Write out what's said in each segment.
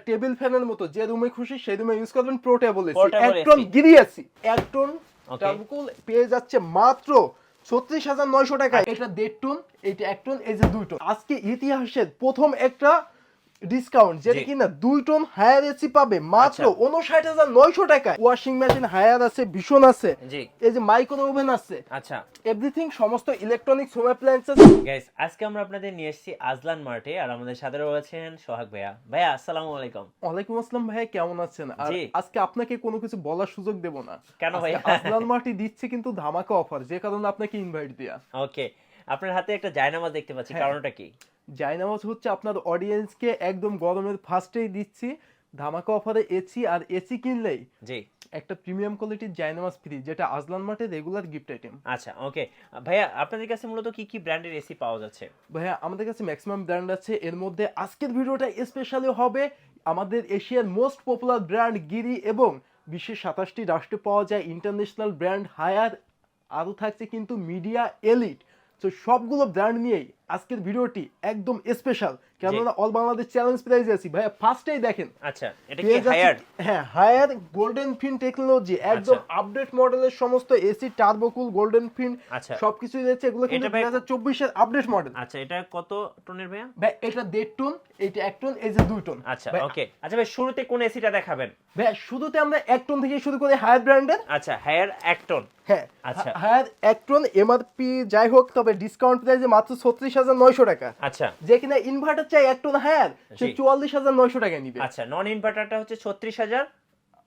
Table ফ্যানের মতো যে রুমে খুশি সেই রুমে ইউজ করবেন। Portable AC, 1 ton Gree AC, 1 ton turbocool পেয়ে যাচ্ছে মাত্র ৩৬,৯০০ টাকায়। এটা 1.5 টন, এটা 1 টন, এই যে 2 টন। আজকে ইতিহাসের প্রথম একটা ডিসকাউন্ট যেটা কিনা 2 টন হায়ার এসি পাবে মাত্র ৫৯,৯০০ টাকায়। ওয়াশিং মেশিন হায়ার আছে, ভীষণ আছে, এই যে মাইক্রো ওভেন আছে, আচ্ছা এভরিথিং, সমস্ত ইলেকট্রনিক্স হোম অ্যাপ্লায়েন্সেস। গাইস আজকে আমরা আপনাদের নিয়ে এসেছি আজলান মার্টে, আর আমাদের সাথে রয়েছেন সোহাগ ভাইয়া। ভাইয়া আসসালামু আলাইকুম। ওয়ালাইকুম আসসালাম ভাইয়া, কেমন আছেন? আর আজকে আপনাকে কোনো কিছু বলার সুযোগ দেব না। কেন ভাইয়া? আজলান মার্টে দিচ্ছে কিন্তু ধামাকা অফার, যে কারণে আপনাকে ইনভাইট দেয়া। ওকে, আপনার হাতে একটা জায়নামাজ দেখতে পাচ্ছি, কারণটা কি? জায়নামাজ হচ্ছে আপনার অডিয়েন্সকে একদম গরমের ফার্স্টেই দিচ্ছি ধামাকা অফারে এসি, আর এসি কিনলেই জি একটা প্রিমিয়াম কোয়ালিটির জায়নামাজ ফ্রি, যেটা আজলান মার্টের রেগুলার গিফট আইটেম। আচ্ছা ওকে ভাইয়া, আপনাদের কাছে মূলত কি কি ব্র্যান্ডের এসি পাওয়া যাচ্ছে? ভাইয়া আমাদের কাছে ম্যাক্সিমাম ব্র্যান্ড আছে, এর মধ্যে আজকের ভিডিওটা স্পেশালি হবে আমাদের এশিয়ার মোস্ট পপুলার ব্র্যান্ড গিরি, এবং বিশ্বের ২৭টি রাষ্ট্রে পাওয়া যায় ইন্টারন্যাশনাল ব্র্যান্ড হায়ার, আরও থাকছে কিন্তু মিডিয়া, এলিট। তো সবগুলো ব্র্যান্ড নিয়েই আজকের ভিডিওটি একদম স্পেশাল, কেননা অল বাংলাদেশ চ্যালেঞ্জ প্রাইজে আছি। ভাইয়া ফার্স্টেই দেখেন, আচ্ছা এটা কি হায়ার? হ্যাঁ, হায়ার গোল্ডেন ফিন টেকনোলজি, একদম আপডেট মডেলের সমস্ত এসি, টার্বোকুল, গোল্ডেন ফিন সবকিছুই রয়েছে। এগুলো কিন্তু 2024 এর আপডেট মডেল। আচ্ছা এটা কত টনের ভাইয়া? ভাই এটা 1.5 টন, এটা 1 টন, এই যে 2 টন। আচ্ছা ওকে। আচ্ছা ভাই শুরুতে কোন এসিটা দেখাবেন? ভাই শুরুতে আমরা 1 টন থেকে শুরু করি, হায়ার ব্র্যান্ডের। আচ্ছা হায়ার 1 টন। হ্যাঁ আচ্ছা, হায়ার 1 টন এমআরপি যাই হোক, তবে ডিসকাউন্ট প্রাইসে মাত্র ৩৬,৯০০ টাকা। আচ্ছা যে কিনা ইনভার্টার চাই 1 টন হায়ার, সে ৪৪,৯০০ টাকা নিবে। আচ্ছা নন ইনভার্টারটা হচ্ছে ৩৬,০০০।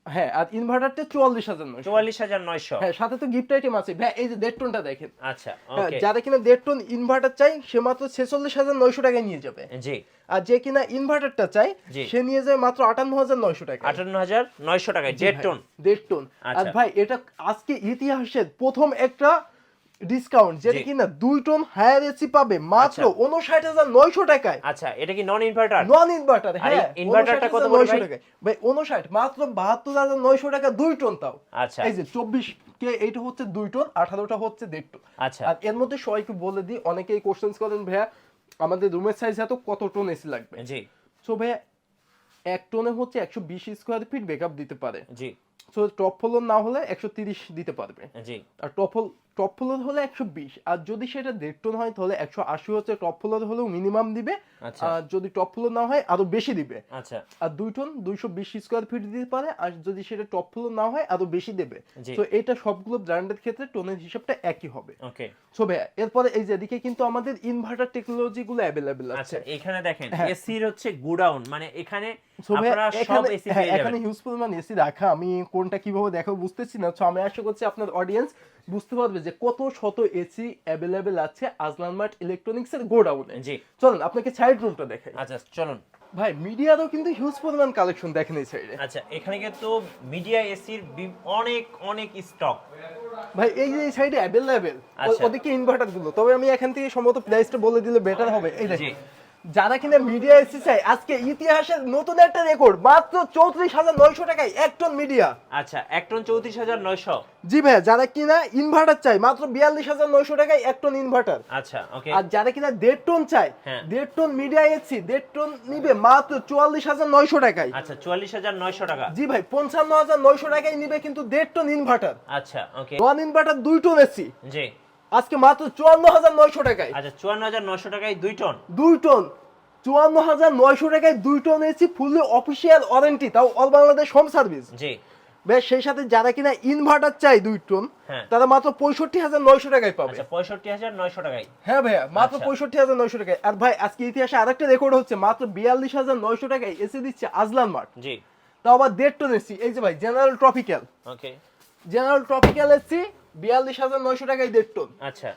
হ্যাঁ, আর ইনভার্টারটা ৪৪,৯০০। ৪৪,৯০০। হ্যাঁ, সাথে তো গিফট আইটেম আছে। ভাই এই যে 1.5 টনটা দেখেন। আচ্ছা ওকে, যারা কিনা 1.5 টন ইনভার্টার চাই সে মাত্র ৪৬,৯০০ টাকায় নিয়ে যাবে। জি। আর যে কিনা ইনভার্টারটা চাই সে নিয়ে যায় মাত্র ৫৮,৯০০ টাকা। ৫৮,৯০০ টাকায় 1.5 টন। 1.5 টন। আর ভাই এটা আজকে ইতিহাসের প্রথম একটা ডিসকাউন্ট যেটা কিনা 2 টন হায়ার এসি পাবে মাত্র ৫৯,৯০০ টাকায়। আচ্ছা এটা কি নন ইনভার্টার? নন ইনভার্টার, হ্যাঁ। ইনভার্টারটা কত পড়বে ভাই? ভাই ৫৯ মাত্র ৭২,৯০০ টাকা 2 টন তাও। আচ্ছা এই যে ২৪ কে এইটা হচ্ছে 2 টন, ১৮টা হচ্ছে 1.5 টন। আচ্ছা আর এর মধ্যে সবাইকে বলে দিই, অনেকেই কোশ্চেন করেন ভাইয়া আমাদের রুমের সাইজ এত, কত টন এসি লাগবে? জি। সো ভাইয়া 1 টনে হচ্ছে ১২০ স্কয়ার ফিট ব্যাকআপ দিতে পারে। জি। সো টপ ফ্লোর না হলে ১৩০ দিতে পারবে। জি। আর টপ ফ্লোর হলে ১২০, আর যদি সেটা 1.5 টন হয় তাহলে ১৮০ হচ্ছে টপ ফ্লোর হলেও মিনিমাম দিবে। আর যদি টপ ফ্লোর না হয় আরো বেশি দিবে। আচ্ছা। আর 2 টন ২২০ স্কয়ার ফিট দিতে পারে, আর যদি সেটা টপ ফ্লোর না হয় আরো বেশি দেবে। সো এটা সবগুলো ব্র্যান্ডের ক্ষেত্রে টোনের হিসাবটা একই হবে। ওকে। সো ভাই এরপরে এই যে এদিকে কিন্তু আমাদের ইনভার্টার টেকনোলজি গুলো अवेलेबल আছে। আচ্ছা এখানে দেখেন এসির হচ্ছে গোডাউন, মানে এখানে আপনারা সব এসি পেয়ে যাবেন। এখানে হিউজ পরিমাণ এসি রাখা, আমি কোনটা কিভাবে দেখাবো বুঝতেছি না। সো আমি আশা করছি আপনার অডিয়েন্স বুঝতে পারবে যে কত শত এসি अवेलेबल আছে আজলান মার্ট ইলেকট্রনিক্স এর গোডাউনে। জি চলুন আপনাকে সাইড রুমটা দেখাই। আচ্ছা চলুন ভাই, মিডিয়ারও কিন্তু হিউজ পরিমাণ কালেকশন দেখেন এই সাইডে। আচ্ছা এখানে কিন্তু মিডিয়া এসির অনেক অনেক স্টক ভাই, এই যে এই সাইডে अवेलेबल, ওদিকে ইনভার্টার গুলো। তবে আমি এখান থেকে সম্ভবত প্রাইসটা বলে দিলে বেটার হবে। এই দেখেন, যারা কিনা মিডিয়া এসি চাই, আজকে ইতিহাসের নতুন একটা রেকর্ড, মাত্র ৩৪,৯০০ টাকায় 1 টন মিডিয়া। আচ্ছা 1 টন ৩৪,৯০০। জি ভাই, যারা কিনা ইনভার্টার চাই মাত্র ৪২,৯০০ টাকায় 1 টন ইনভার্টার। আচ্ছা ওকে। আর যারা কিনা 1.5 টন চাই, 1.5 টন মিডিয়া এসি 1.5 টন নিবে মাত্র ৪৪,৯০০ টাকায়। আচ্ছা ৪৪,৯০০ টাকা। জি ভাই, ৫৫,৯০০ টাকায় নিবে কিন্তু 1.5 টন ইনভার্টার। আচ্ছা ওকে। নন ইনভার্টার 2 টন এসি জি আজকে মাত্র ৫৪,৯০০ টাকায়। আচ্ছা ৫৪,৯০০ টাকায় 2 টন। 2 টন ৫৪,৯০০ টাকায় 2 ton AC, fully official warranty, তাও অল বাংলাদেশ হোম সার্ভিস। জি। বেশ, সেই সাথে যারা কিনা ইনভার্টার চাই 2 টন, তারা মাত্র ৬৫,৯০০ টাকায় পাবে। আচ্ছা ৬৫,৯০০ টাকায়। হ্যাঁ ভাইয়া, মাত্র ৬৫,৯০০ টাকায়। আর ভাই আজকে ইতিহাসে আরেকটা রেকর্ড হচ্ছে, মাত্র ৪২,৯০০ টাকায় এসি দিচ্ছে আজলান মার্ট। জি। তাও আবার 1.5 টন এসি। এই যে ভাই জেনারেল ট্রপিক্যাল। ওকে। জেনারেল ট্রপিক্যাল এসি ৪২,৯০০ টাকায় 1.5 টন। আচ্ছা।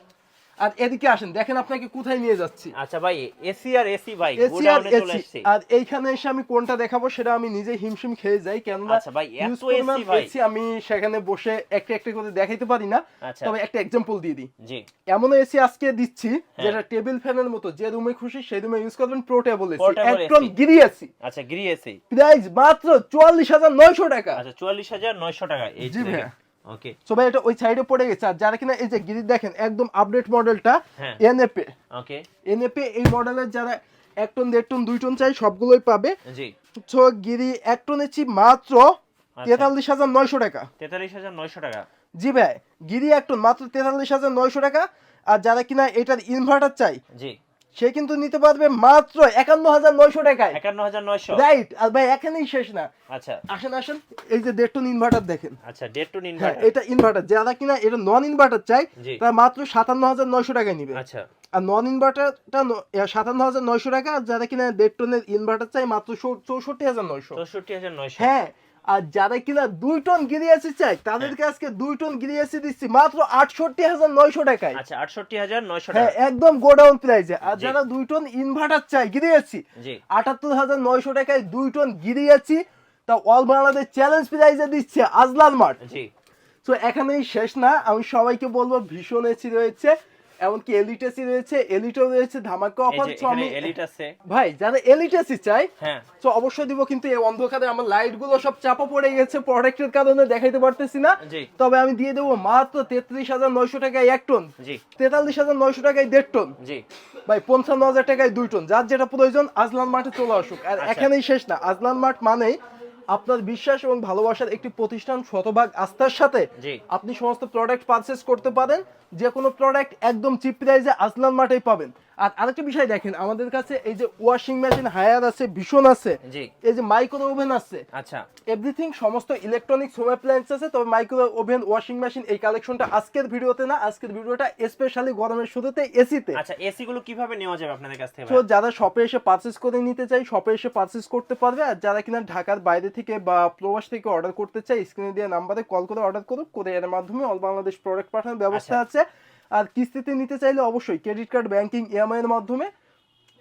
আর এদিকে আসেন, দেখেন আপনাকে কোথায় নিয়ে যাচ্ছি। আচ্ছা ভাই, এসি আর এসি ভাই গোডাউনে চলে আসছে। আর এইখানে এসে আমি কোনটা দেখাবো সেটা আমি নিজে হিমশিম খেয়ে যাই, কেননা আচ্ছা ভাই এত এসি ভাই আমি সেখানে বসে একটা একটা করে দেখাইতে পারি না। তবে একটা एग्जांपल দিয়ে দিই। জি। এমন এসি আজকে দিচ্ছি যেটা টেবিল ফ্যানের মতো, যে রুমে খুশি সেই রুমে ইউজ করবেন। Portable AC, 1 ton Gree AC. আচ্ছা গ্রি এসি প্রাইস মাত্র ৪৪,৯০০ টাকা। আচ্ছা ৪৪,৯০০ টাকা। এই যে ওকে। সো ভাই এটা ওই সাইডে পড়ে গেছে। আর যারা কিনা এই যে গিরি দেখেন একদম আপডেট মডেলটা এনএপি। ওকে। এনএপি এই মডেলের যারা 1 টন 1.5 টন 2 টন চাই সবগুলোই পাবে। জি সো গিরি 1 টন এসি মাত্র 43,900 টাকা। 43,900 টাকা। জি ভাই, গিরি 1 টন মাত্র 43,900 টাকা। আর যারা কিনা এটার ইনভার্টার চাই জি সে কিন্তু নিতে পারবে মাত্র 51,900 টাকায়। 51,900 রাইট। আর ভাই এখানেই শেষ না। আচ্ছা আসেন এই যে 1.5 টন ইনভার্টার দেখেন। আচ্ছা 1.5 টন হ্যাঁ, ইনভার্টার। এটা ইনভার্টার যারা কিনা এটা নন ইনভার্টার চাই জি। তারা মাত্র 57,900 টাকায় নিবে। আচ্ছা আর নন ইনভার্টারটা 57,900 টাকা। আর যারা কিনা 1.5 টনের ইনভার্টার চাই মাত্র 64,900। 64,900। হ্যাঁ, আর যারা কিনা 2 টন গিরিয়াসি চাই তাদেরকে আজকে 2 টন গিরিয়াসি দিচ্ছি মাত্র 68,900 টাকায়। আচ্ছা 68,900 হ্যাঁ, টাকা। একদম গোডাউন প্রাইসে। আর জি। যারা 2 টন ইনভার্টার চাই গিরিয়াসি জি 78,900 টাকায় 2 টন গিরিয়াসি, তা অল বাংলাদেশ চ্যালেঞ্জ প্রাইসে দিচ্ছে আজলান মার্ট। জি তো এখানেই শেষ না, আমি সবাইকে বলবো ভীষণ এসি রয়েছে, এমনকি এলিট এসি রয়েছে, এলিটও রয়েছে, ধামাকা অফার। এই যে এখানে এলিট আছে ভাই যারা এলিট এসি চাই হ্যাঁ তো অবশ্যই দিব, কিন্তু এই অন্ধকারে আমার লাইট গুলো সব চাপা পড়ে গেছে প্রোডাক্টের কারণে দেখাইতে পারতেছি না। জি তবে আমি দিয়ে দেবো মাত্র 33,900 টাকায় 1 টন, জি 43,900 টাকায় 1.5 টন, জি ভাই 55,000 টাকায় 2 টন। যার যেটা প্রয়োজন আজলান মার্টে চলে আসুক। আর আচ্ছা। এখানেই শেষ না, আজলান মার্ট মানেই আপনার বিশ্বাস এবং ভালোবাসার একটি প্রতিষ্ঠান, শতভাগ আস্থার সাথে জি আপনি সমস্ত প্রোডাক্ট পারচেজ করতে পারেন। যে কোনো প্রোডাক্ট একদম চিপ প্রাইসে আজলান মার্টেই পাবেন। আর আরেকটা বিষয় দেখেন, আমাদের কাছে এই যে ওয়াশিং মেশিন হায়ার আছে, ভীষণ আছে, জি এই যে মাইক্রো ওভেন আছে, আচ্ছা এভরিথিং সমস্ত ইলেকট্রনিক্স হোম অ্যাপ্লায়েন্স আছে। তবে মাইক্রো ওভেন ওয়াশিং মেশিন এই কালেকশনটা আজকের ভিডিওতে না, আজকের ভিডিওটা স্পেশালি গরমের শুরুতে এসিতে। আচ্ছা এসি গুলো কিভাবে নেওয়া যাবে আপনাদের কাছ থেকে তো যারা শপে এসে পারচেজ করে নিতে চাই শপে এসে পারচেজ করতে পারবে। আর যারা কিনা ঢাকার বাইরে থেকে বা প্রবাস থেকে অর্ডার করতে চাই স্ক্রিনে দেওয়া নাম্বারে কল করে অর্ডার করুক, কোরিয়ারের মাধ্যমে অল বাংলাদেশ প্রোডাক্ট পাঠানোর ব্যবস্থা আছে। আর কিস্তিতে নিতে চাইলে অবশ্যই ক্রেডিট কার্ড, ব্যাংকিং, ইএমআই এর মাধ্যমে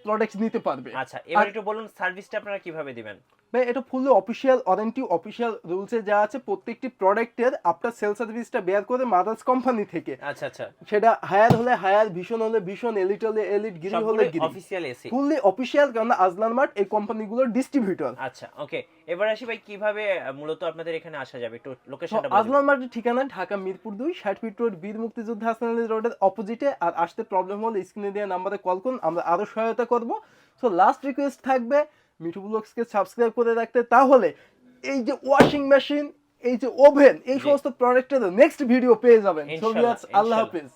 প্রোডাক্ট নিতে পারবে। আচ্ছা এবার একটু বলুন সার্ভিসটা আপনারা কিভাবে দিবেন? ভাই এটা ফুললি অফিসিয়াল ওয়ারেন্টি, অফিসিয়াল রুলসে যা আছে প্রত্যেকটি প্রোডাক্টের আফটার সেল সার্ভিসটা বের করে মাদার্স কোম্পানি থেকে। আচ্ছা আচ্ছা সেটা হায়ার হলে হায়ার, ভীষণ হলে ভীষণ, এলিট হলে এলিট, গিরি হলে গিরি, অফিসিয়াল এসি ফুললি অফিসিয়াল। কারণ আজলান মার্ট এই কোম্পানিগুলোর ডিস্ট্রিবিউটর। আচ্ছা ওকে এবার আসি ভাই কিভাবে মূলত আপনাদের এখানে আসা যাবে একটু লোকেশনটা বলুন। আজলান মার্টের ঠিকানা ঢাকা মিরপুর 2 60 ফিট রোড, বীর মুক্তিযোদ্ধা হাসান আলী রোডের অপোজিটে। আর আসতে প্রবলেম হলে স্ক্রিনে দেওয়া নাম্বারে কল করুন, আমরা আরো সহায়তা করব। সো লাস্ট রিকোয়েস্ট থাকবে মিঠু ব্লগসকে সাবস্ক্রাইব করে রাখতে, তাহলে এই যে ওয়াশিং মেশিন, এই যে ওভেন, এই সমস্ত প্রোডাক্টের নেক্সট ভিডিও পেয়ে যাবেন। সো ভিউয়ার্স, আল্লাহ হাফেজ।